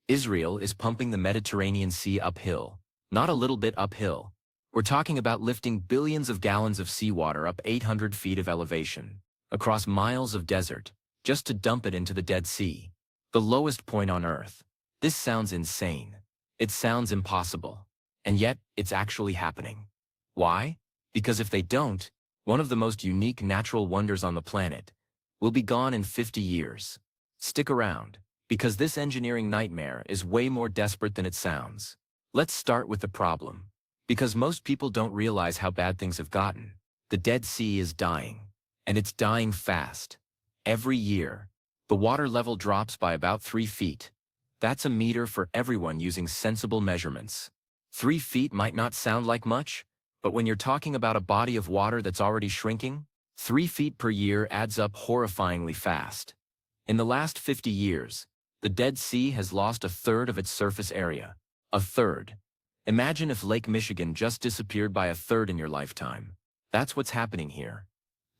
Israel is pumping the Mediterranean Sea uphill, not a little bit uphill. We're talking about lifting billions of gallons of seawater up 800 feet of elevation, across miles of desert, just to dump it into the Dead Sea, the lowest point on Earth. This sounds insane. It sounds impossible. And yet, it's actually happening. Why? Because if they don't, one of the most unique natural wonders on the planet will be gone in 50 years. Stick around, because this engineering nightmare is way more desperate than it sounds. Let's start with the problem. Because most people don't realize how bad things have gotten. The Dead Sea is dying. And it's dying fast. Every year, the water level drops by about 3 feet. That's a meter for everyone using sensible measurements. 3 feet might not sound like much, but when you're talking about a body of water that's already shrinking, 3 feet per year adds up horrifyingly fast. In the last 50 years, the Dead Sea has lost a third of its surface area. A third. Imagine if Lake Michigan just disappeared by a third in your lifetime. That's what's happening here.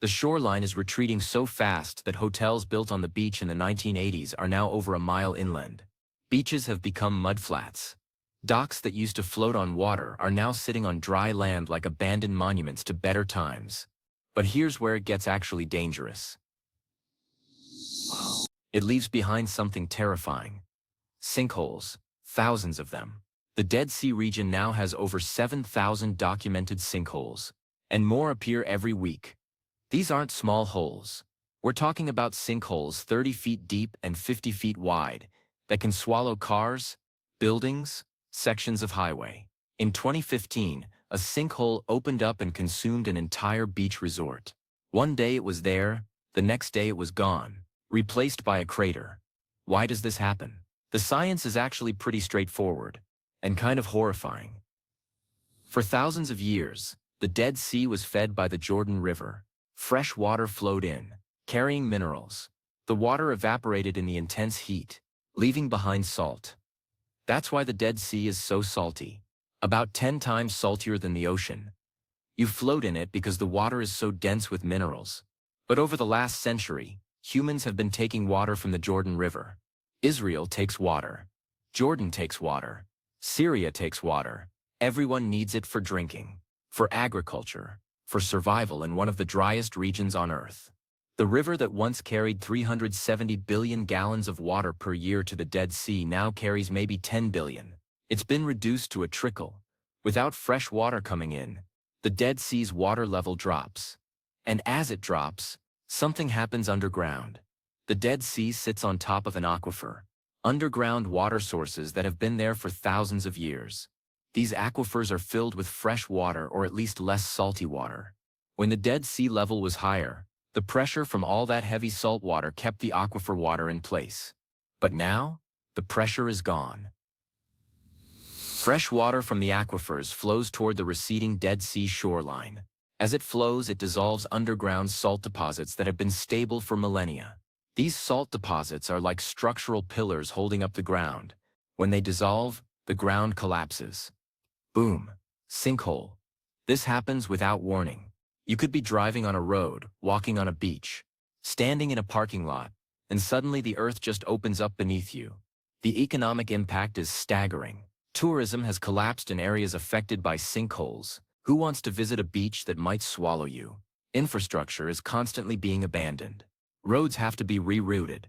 The shoreline is retreating so fast that hotels built on the beach in the 1980s are now over a mile inland. Beaches have become mudflats. Docks that used to float on water are now sitting on dry land like abandoned monuments to better times. But here's where it gets actually dangerous. It leaves behind something terrifying. Sinkholes, thousands of them. The Dead Sea region now has over 7,000 documented sinkholes, and more appear every week. These aren't small holes. We're talking about sinkholes 30 feet deep and 50 feet wide that can swallow cars, buildings, sections of highway. In 2015, a sinkhole opened up and consumed an entire beach resort. One day it was there, the next day it was gone, replaced by a crater. Why does this happen? The science is actually pretty straightforward and kind of horrifying. For thousands of years, the Dead Sea was fed by the Jordan River. Fresh water flowed in, carrying minerals. The water evaporated in the intense heat, leaving behind salt. That's why the Dead Sea is so salty, about 10 times saltier than the ocean. You float in it because the water is so dense with minerals. But over the last century, humans have been taking water from the Jordan River. Israel takes water. Jordan takes water. Syria takes water. Everyone needs it for drinking, for agriculture, for survival in one of the driest regions on Earth. The river that once carried 370 billion gallons of water per year to the Dead Sea now carries maybe 10 billion. It's been reduced to a trickle. Without fresh water coming in, the Dead Sea's water level drops. And as it drops, something happens underground. The Dead Sea sits on top of an aquifer, underground water sources that have been there for thousands of years. These aquifers are filled with fresh water or at least less salty water. When the Dead Sea level was higher, the pressure from all that heavy salt water kept the aquifer water in place. But now, the pressure is gone. Fresh water from the aquifers flows toward the receding Dead Sea shoreline. As it flows, it dissolves underground salt deposits that have been stable for millennia. These salt deposits are like structural pillars holding up the ground. When they dissolve, the ground collapses. Boom. Sinkhole. This happens without warning. You could be driving on a road, walking on a beach, standing in a parking lot, and suddenly the earth just opens up beneath you. The economic impact is staggering. Tourism has collapsed in areas affected by sinkholes. Who wants to visit a beach that might swallow you? Infrastructure is constantly being abandoned. Roads have to be rerouted.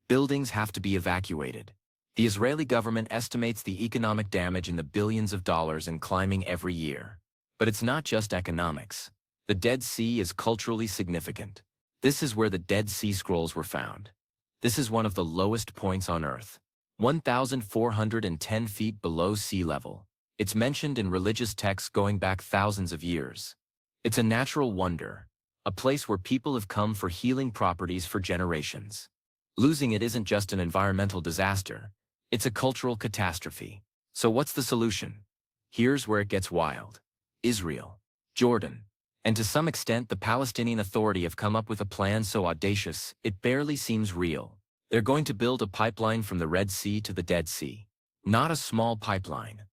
Buildings have to be evacuated. The Israeli government estimates the economic damage in the billions of dollars and climbing every year. But it's not just economics. The Dead Sea is culturally significant. This is where the Dead Sea Scrolls were found. This is one of the lowest points on Earth, 1,410 feet below sea level. It's mentioned in religious texts going back thousands of years. It's a natural wonder, a place where people have come for healing properties for generations. Losing it isn't just an environmental disaster. It's a cultural catastrophe. So what's the solution? Here's where it gets wild. Israel, Jordan, and to some extent the Palestinian Authority have come up with a plan so audacious, it barely seems real. They're going to build a pipeline from the Red Sea to the Dead Sea. Not a small pipeline.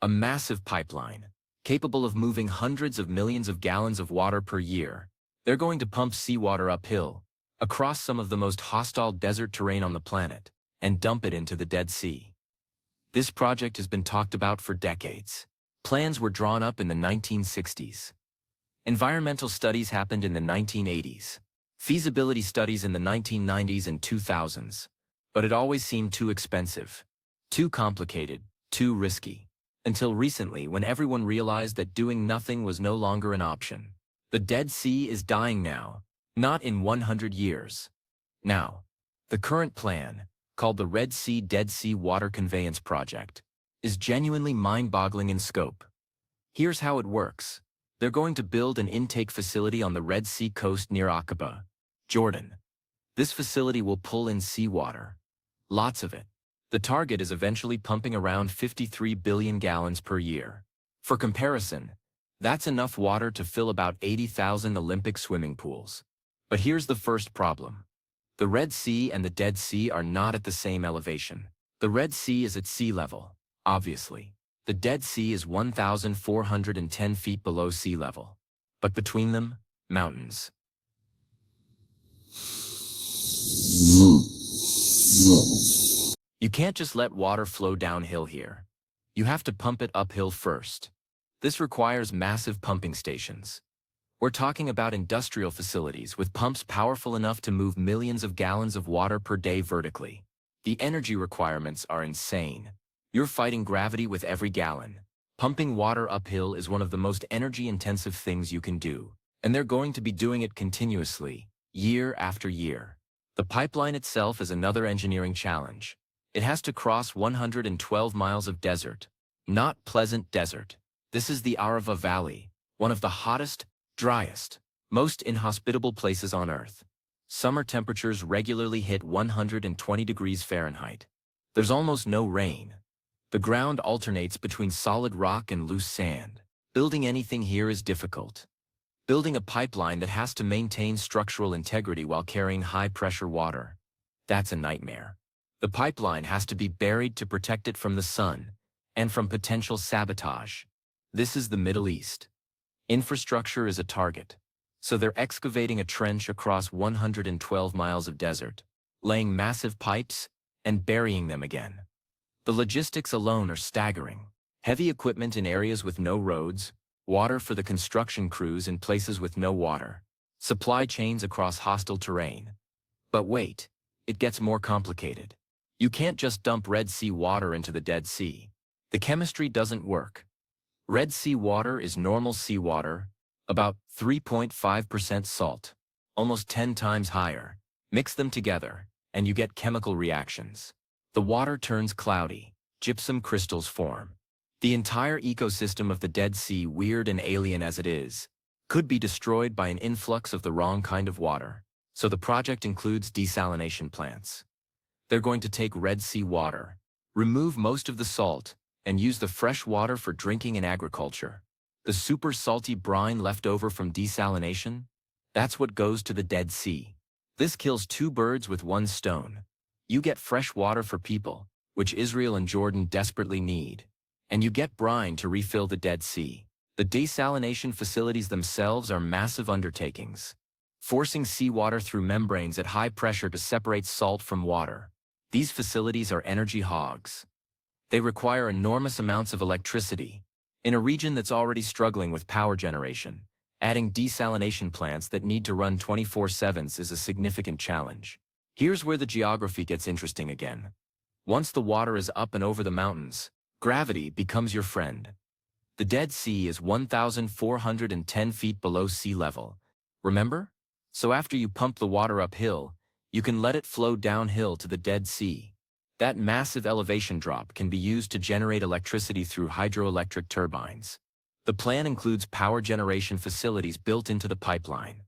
A massive pipeline, capable of moving hundreds of millions of gallons of water per year. They're going to pump seawater uphill, across some of the most hostile desert terrain on the planet, and dump it into the Dead Sea. This project has been talked about for decades. Plans were drawn up in the 1960s. Environmental studies happened in the 1980s. Feasibility studies in the 1990s and 2000s. But it always seemed too expensive, too complicated, too risky. Until recently, when everyone realized that doing nothing was no longer an option. The Dead Sea is dying now, not in 100 years. Now, the current plan, called the Red Sea Dead Sea Water Conveyance Project, is genuinely mind-boggling in scope. Here's how it works. They're going to build an intake facility on the Red Sea coast near Aqaba, Jordan. This facility will pull in seawater. Lots of it. The target is eventually pumping around 53 billion gallons per year. For comparison, that's enough water to fill about 80,000 Olympic swimming pools. But here's the first problem. The Red Sea and the Dead Sea are not at the same elevation. The Red Sea is at sea level, obviously. The Dead Sea is 1,410 feet below sea level. But between them, mountains. You can't just let water flow downhill here. You have to pump it uphill first. This requires massive pumping stations. We're talking about industrial facilities with pumps powerful enough to move millions of gallons of water per day vertically. The energy requirements are insane. You're fighting gravity with every gallon. Pumping water uphill is one of the most energy-intensive things you can do, and they're going to be doing it continuously, year after year. The pipeline itself is another engineering challenge. It has to cross 112 miles of desert, not pleasant desert. This is the Arava Valley, one of the hottest, driest, most inhospitable places on Earth. Summer temperatures regularly hit 120 degrees Fahrenheit. There's almost no rain. The ground alternates between solid rock and loose sand. Building anything here is difficult. Building a pipeline that has to maintain structural integrity while carrying high-pressure water, that's a nightmare. The pipeline has to be buried to protect it from the sun and from potential sabotage. This is the Middle East. Infrastructure is a target, so they're excavating a trench across 112 miles of desert, laying massive pipes, and burying them again. The logistics alone are staggering. Heavy equipment in areas with no roads, water for the construction crews in places with no water, supply chains across hostile terrain. But wait, it gets more complicated. You can't just dump Red Sea water into the Dead Sea. The chemistry doesn't work. Red Sea water is normal seawater, about 3.5% salt, almost 10 times higher. Mix them together, and you get chemical reactions. The water turns cloudy, gypsum crystals form. The entire ecosystem of the Dead Sea, weird and alien as it is, could be destroyed by an influx of the wrong kind of water. So the project includes desalination plants. They're going to take Red Sea water, remove most of the salt, and use the fresh water for drinking and agriculture. The super salty brine left over from desalination, that's what goes to the Dead Sea. This kills two birds with one stone. You get fresh water for people, which Israel and Jordan desperately need, and you get brine to refill the Dead Sea. The desalination facilities themselves are massive undertakings, forcing seawater through membranes at high pressure to separate salt from water. These facilities are energy hogs. They require enormous amounts of electricity. In a region that's already struggling with power generation, adding desalination plants that need to run 24/7 is a significant challenge. Here's where the geography gets interesting again. Once the water is up and over the mountains, gravity becomes your friend. The Dead Sea is 1,410 feet below sea level. Remember? So after you pump the water uphill, you can let it flow downhill to the Dead Sea. That massive elevation drop can be used to generate electricity through hydroelectric turbines. The plan includes power generation facilities built into the pipeline.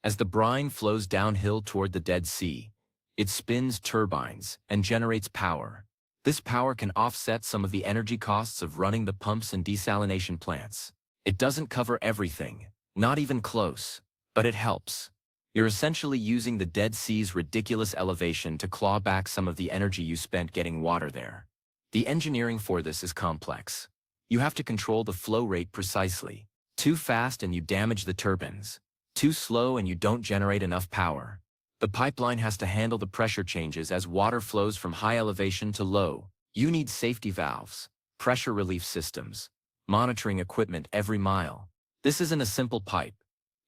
As the brine flows downhill toward the Dead Sea, it spins turbines and generates power. This power can offset some of the energy costs of running the pumps and desalination plants. It doesn't cover everything, not even close, but it helps. You're essentially using the Dead Sea's ridiculous elevation to claw back some of the energy you spent getting water there. The engineering for this is complex. You have to control the flow rate precisely. Too fast and you damage the turbines. Too slow and you don't generate enough power. The pipeline has to handle the pressure changes as water flows from high elevation to low, You need safety valves, pressure relief systems, monitoring equipment every mile. This isn't a simple pipe.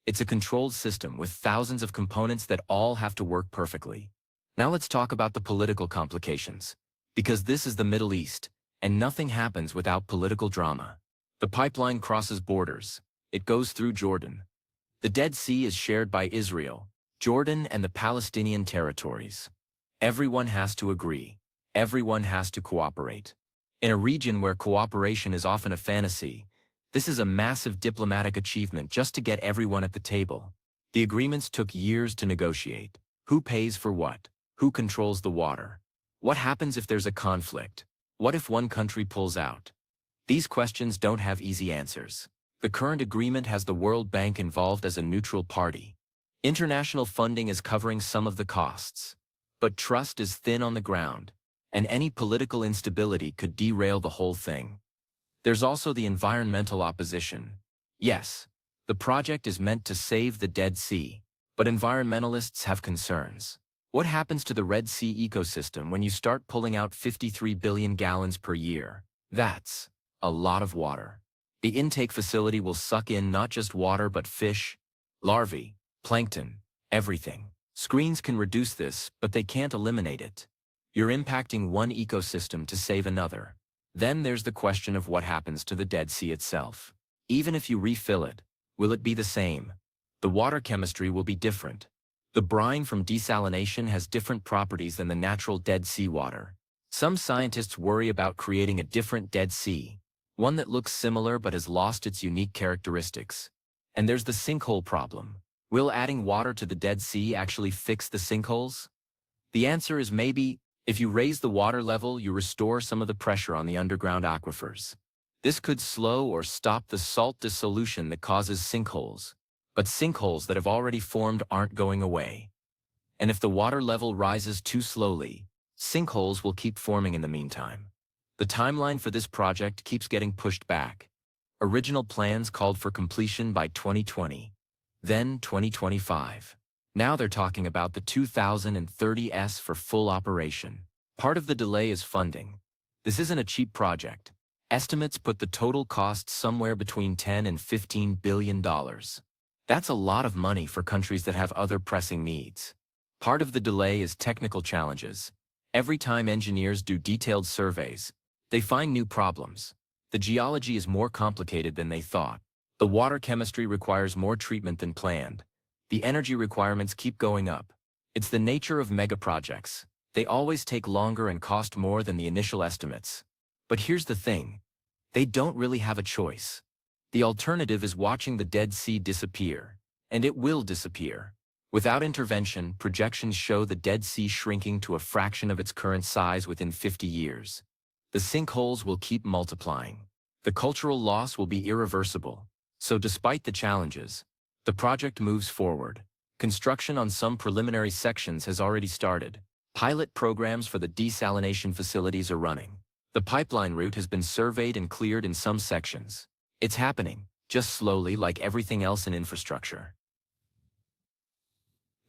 It's a controlled system with thousands of components that all have to work perfectly. Now let's talk about the political complications. Because this is the Middle East, and nothing happens without political drama. The pipeline crosses borders. It goes through Jordan. The Dead Sea is shared by Israel, Jordan, and the Palestinian territories. Everyone has to agree. Everyone has to cooperate. In a region where cooperation is often a fantasy, this is a massive diplomatic achievement just to get everyone at the table. The agreements took years to negotiate. Who pays for what? Who controls the water? What happens if there's a conflict? What if one country pulls out? These questions don't have easy answers. The current agreement has the World Bank involved as a neutral party. International funding is covering some of the costs. But trust is thin on the ground, and any political instability could derail the whole thing. There's also the environmental opposition. Yes, the project is meant to save the Dead Sea, but environmentalists have concerns. What happens to the Red Sea ecosystem when you start pulling out 53 billion gallons per year? That's a lot of water. The intake facility will suck in not just water but fish, larvae, plankton, everything. Screens can reduce this, but they can't eliminate it. You're impacting one ecosystem to save another. Then there's the question of what happens to the Dead Sea itself. Even if you refill it, will it be the same? The water chemistry will be different. The brine from desalination has different properties than the natural Dead Sea water. Some scientists worry about creating a different Dead Sea, one that looks similar but has lost its unique characteristics. And there's the sinkhole problem. Will adding water to the Dead Sea actually fix the sinkholes? The answer is maybe. If you raise the water level, you restore some of the pressure on the underground aquifers. This could slow or stop the salt dissolution that causes sinkholes. But sinkholes that have already formed aren't going away. And if the water level rises too slowly, sinkholes will keep forming in the meantime. The timeline for this project keeps getting pushed back. Original plans called for completion by 2020, then 2025. Now they're talking about the 2030s for full operation. Part of the delay is funding. This isn't a cheap project. Estimates put the total cost somewhere between $10 and $15 billion. That's a lot of money for countries that have other pressing needs. Part of the delay is technical challenges. Every time engineers do detailed surveys, they find new problems. The geology is more complicated than they thought. The water chemistry requires more treatment than planned. The energy requirements keep going up. It's the nature of megaprojects. They always take longer and cost more than the initial estimates. But here's the thing. They don't really have a choice. The alternative is watching the Dead Sea disappear. And it will disappear. Without intervention, projections show the Dead Sea shrinking to a fraction of its current size within 50 years. The sinkholes will keep multiplying. The cultural loss will be irreversible. So despite the challenges, the project moves forward. Construction on some preliminary sections has already started. Pilot programs for the desalination facilities are running. The pipeline route has been surveyed and cleared in some sections. It's happening, just slowly like everything else in infrastructure.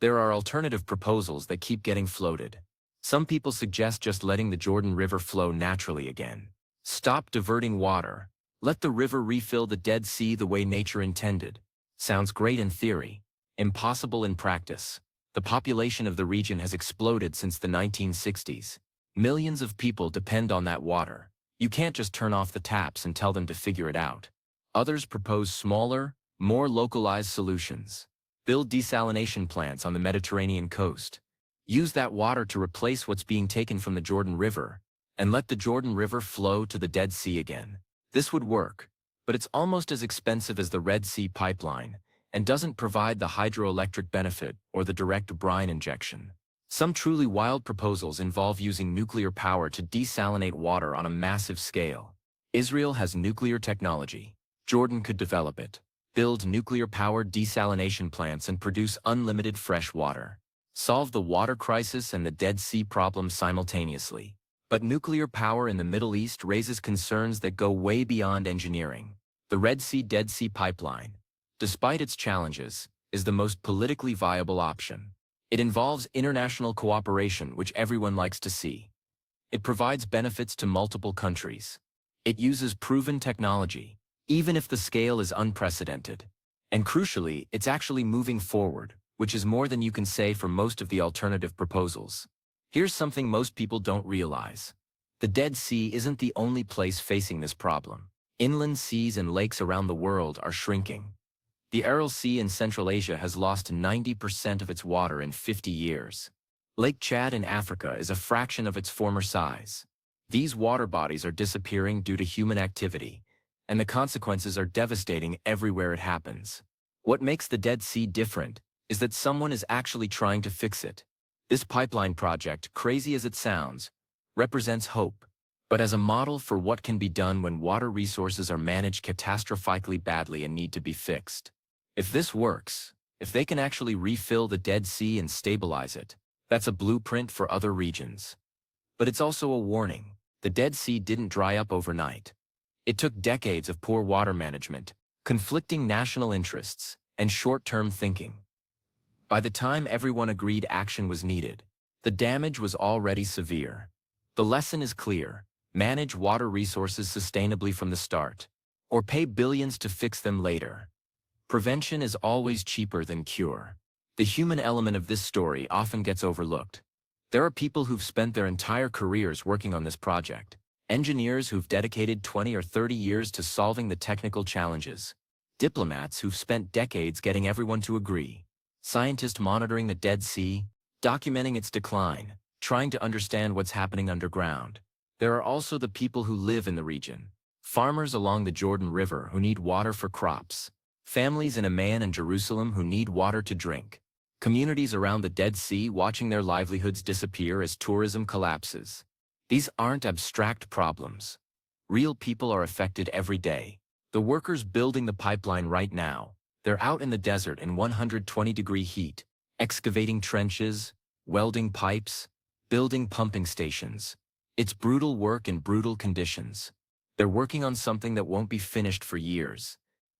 There are alternative proposals that keep getting floated. Some people suggest just letting the Jordan River flow naturally again. Stop diverting water. Let the river refill the Dead Sea the way nature intended. Sounds great in theory. Impossible in practice. The population of the region has exploded since the 1960s. Millions of people depend on that water. You can't just turn off the taps and tell them to figure it out. Others propose smaller, more localized solutions. Build desalination plants on the Mediterranean coast. Use that water to replace what's being taken from the Jordan River, and let the Jordan River flow to the Dead Sea again. This would work, but it's almost as expensive as the Red Sea pipeline, and doesn't provide the hydroelectric benefit or the direct brine injection. Some truly wild proposals involve using nuclear power to desalinate water on a massive scale. Israel has nuclear technology. Jordan could develop it. Build nuclear-powered desalination plants and produce unlimited fresh water. Solve the water crisis and the Dead Sea problem simultaneously. But nuclear power in the Middle East raises concerns that go way beyond engineering. The Red Sea-Dead Sea pipeline, despite its challenges, is the most politically viable option. It involves international cooperation, which everyone likes to see. It provides benefits to multiple countries. It uses proven technology, even if the scale is unprecedented. And crucially, it's actually moving forward, which is more than you can say for most of the alternative proposals. Here's something most people don't realize. The Dead Sea isn't the only place facing this problem. Inland seas and lakes around the world are shrinking. The Aral Sea in Central Asia has lost 90% of its water in 50 years. Lake Chad in Africa is a fraction of its former size. These water bodies are disappearing due to human activity, and the consequences are devastating everywhere it happens. What makes the Dead Sea different is that someone is actually trying to fix it. This pipeline project, crazy as it sounds, represents hope, but as a model for what can be done when water resources are managed catastrophically badly and need to be fixed. If this works, if they can actually refill the Dead Sea and stabilize it, that's a blueprint for other regions. But it's also a warning. The Dead Sea didn't dry up overnight. It took decades of poor water management, conflicting national interests, and short-term thinking. By the time everyone agreed action was needed, the damage was already severe. The lesson is clear: manage water resources sustainably from the start, or pay billions to fix them later. Prevention is always cheaper than cure. The human element of this story often gets overlooked. There are people who've spent their entire careers working on this project, engineers who've dedicated 20 or 30 years to solving the technical challenges, diplomats who've spent decades getting everyone to agree, scientists monitoring the Dead Sea, documenting its decline, trying to understand what's happening underground. There are also the people who live in the region, farmers along the Jordan River who need water for crops, families in Amman and Jerusalem who need water to drink, communities around the Dead Sea watching their livelihoods disappear as tourism collapses. These aren't abstract problems. Real people are affected every day. The workers building the pipeline right now, they're out in the desert in 120-degree heat, excavating trenches, welding pipes, building pumping stations. It's brutal work in brutal conditions. They're working on something that won't be finished for years,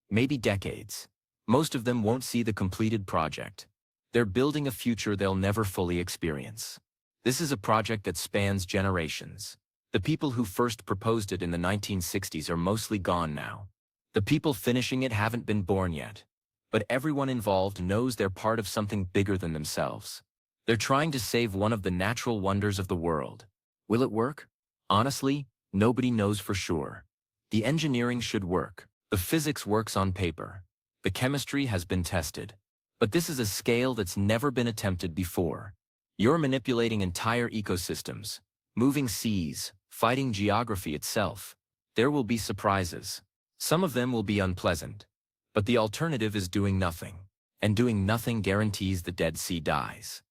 maybe decades. Most of them won't see the completed project. They're building a future they'll never fully experience. This is a project that spans generations. The people who first proposed it in the 1960s are mostly gone now. The people finishing it haven't been born yet. But everyone involved knows they're part of something bigger than themselves. They're trying to save one of the natural wonders of the world. Will it work? Honestly, nobody knows for sure. The engineering should work. The physics works on paper. The chemistry has been tested. But this is a scale that's never been attempted before. You're manipulating entire ecosystems, moving seas, fighting geography itself. There will be surprises. Some of them will be unpleasant. But the alternative is doing nothing. And doing nothing guarantees the Dead Sea dies.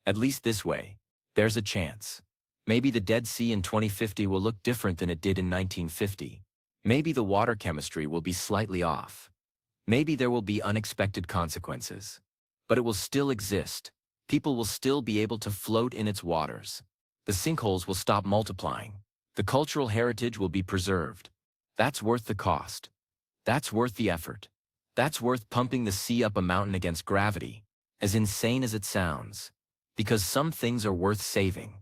At least this way, there's a chance. Maybe the Dead Sea in 2050 will look different than it did in 1950. Maybe the water chemistry will be slightly off. Maybe there will be unexpected consequences. But it will still exist. People will still be able to float in its waters. The sinkholes will stop multiplying. The cultural heritage will be preserved. That's worth the cost. That's worth the effort. That's worth pumping the sea up a mountain against gravity, as insane as it sounds. Because some things are worth saving,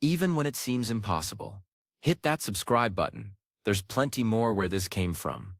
even when it seems impossible. Hit that subscribe button. There's plenty more where this came from.